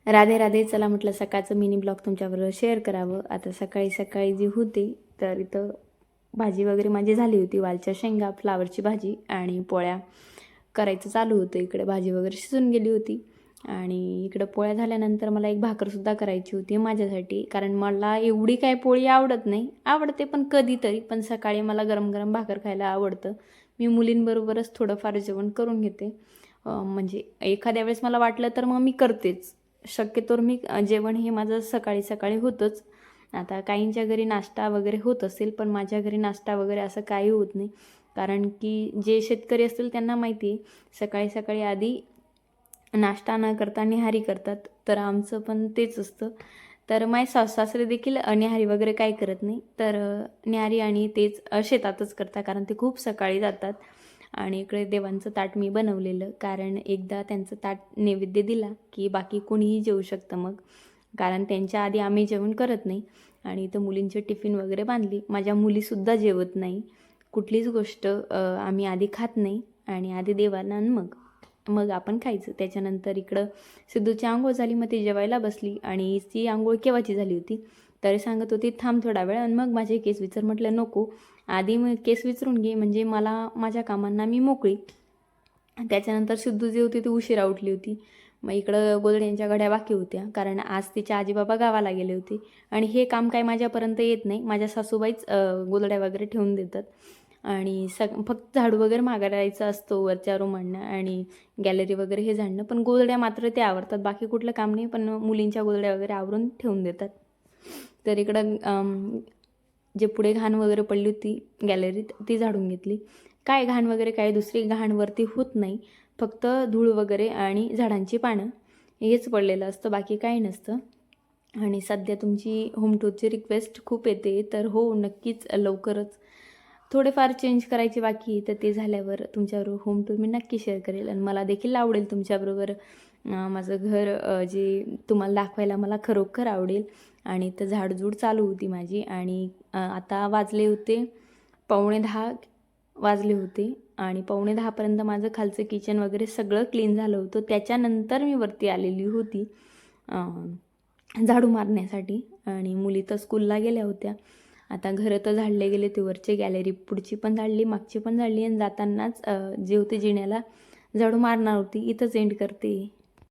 राधे राधे. चला म्हटलं सकाळचं मिनी ब्लॉग तुमच्याबरोबर शेअर करावं. आता सकाळी सकाळी जी होती तर इथं भाजी वगैरे माझी झाली होती. वालच्या शेंगा, फ्लावरची भाजी आणि पोळ्या करायचं चालू होतं. इकडे भाजी वगैरे शिजून गेली होती आणि इकडं पोळ्या झाल्यानंतर मला एक भाकरसुद्धा करायची होती माझ्यासाठी, कारण मला एवढी काय पोळी आवडत नाही, आवडते पण कधीतरी. पण सकाळी मला गरम गरम भाकर खायला आवडतं. मी मुलींबरोबरच थोडंफार जेवण करून घेते. म्हणजे एखाद्या वेळेस मला वाटलं तर मग मी करतेच. शक्यतोवर मी जेवण हे माझं सकाळी सकाळी होतंच. आता काहींच्या घरी नाश्ता वगैरे होत असेल, पण माझ्या घरी नाश्ता वगैरे असं काही होत नाही. कारण की जे शेतकरी असतील त्यांना माहिती आहे, सकाळी सकाळी आधी नाश्ता न करता न्याहारी करतात. तर आमचं पण तेच असतं. तर माझे सासरे देखील न्याहारी वगैरे काही करत नाही. तर न्याहारी आणि तेच शेतातच करतात, कारण ते खूप सकाळी जातात. आणि इकडे देवांचं ताट मी बनवलेलं, कारण एकदा त्यांचं ताट नैवेद्य दिला की बाकी कोणीही जेवू शकतं मग, कारण त्यांच्या आधी आम्ही जेवण करत नाही. आणि इथं मुलींचे टिफिन वगैरे बांधली. माझ्या मुलीसुद्धा जेवत नाही. कुठलीच गोष्ट आम्ही आधी खात नाही आणि आधी देवाला आणि मग मग आपण खायचं. त्याच्यानंतर इकडं सिद्धूची आंघोळ झाली, मग ती जेवायला बसली आणि ती आंघोळ केव्हाची झाली होती तरी सांगत होती थांब थोडा वेळ आणि मग माझे केस विचार. म्हटलं नको, आधी मग केस विचारून घे, म्हणजे मला माझ्या कामांना मी मोकळी. त्याच्यानंतर सिद्धू जी होती ती उशिरा उठली होती. मग इकडं गोदड्यांच्या घड्या बाकी होत्या, कारण आज तिच्या आजीबाबा गावाला गेले होते आणि हे काम काय माझ्यापर्यंत येत नाही. माझ्या सासूबाईच गोदड्या वगैरे ठेवून देतात आणि फक्त झाडू वगैरे मागायचा असतो वरच्या रूमांना आणि गॅलरी वगैरे हे झाडणं. पण गोदड्या मात्र ते आवरतात, बाकी कुठलं काम नाही, पण मुलींच्या गोदड्या वगैरे आवरून ठेवून देतात. तर इकडं जे पुढे घाण वगैरे पडली होती गॅलरीत ती झाडून घेतली. काय घाण वगैरे काय दुसरी घाण वरती होत नाही, फक्त धूळ वगैरे आणि झाडांची पानं हेच पडलेलं असतं, बाकी काही नसतं. आणि सध्या तुमची होम टूरची रिक्वेस्ट खूप येते, तर हो नक्कीच लवकरच थोडेफार चेंज करायचे बाकी, तर ते झाल्यावर तुमच्याबरोबर होम टूर मी नक्की शेअर करेल. आणि मला देखील आवडेल तुमच्याबरोबर माझं घर जे तुम्हाला दाखवायला मला खरोखर आवडेल. आणि तर झाडझूड चालू होती माझी आणि आता वाजले होते 9:45 वाजले होते आणि 9:45पर्यंत माझं खालचं किचन वगैरे सगळं क्लीन झालं होतं. त्याच्यानंतर मी वरती आलेली होती झाडू मारण्यासाठी आणि मुली तर स्कूलला गेल्या होत्या. आता घरं तर झाडले गेले, ते वरची गॅलरी पुढची पण झाडली, मागची पण झाडली आणि जातानाच जे होते जिण्याला झाडू मारणार होती. इथंच एंड करते.